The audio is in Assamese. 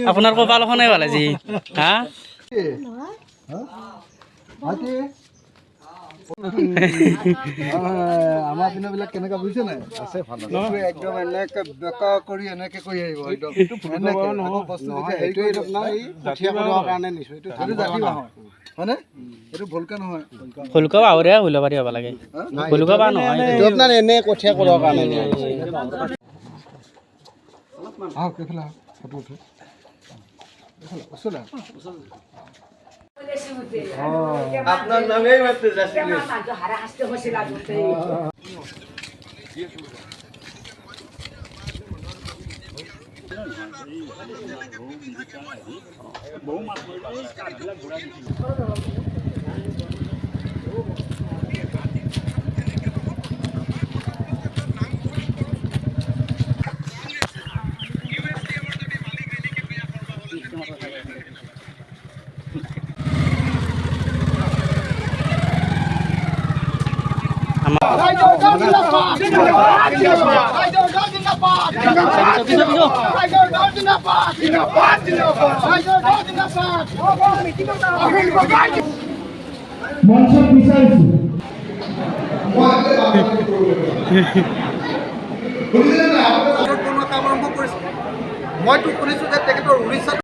আপোনাৰ কপালখনে ভাল আজি হা আমাৰ দিনবিলাক কেনেকুৱা বুজিছে নাই আছে ভাল একদম এনেকে বেকা কৰি এনেকে কৰি আহিব একদম হয়নে এইটো ভুলকে নহয় ফুলকা বাহুৰে হুলো পাৰি হ'ব লাগে ফুলকা বা নহয় আপোনাৰ এনে কঠিয়া কৰাৰ কাৰণে আহক এইফালে ফটো উঠে আপনাৰ নামেই মাৰতে যাচ্ছিল মইতো শুনিছো যে তেখেতৰ উৰিষ্যাত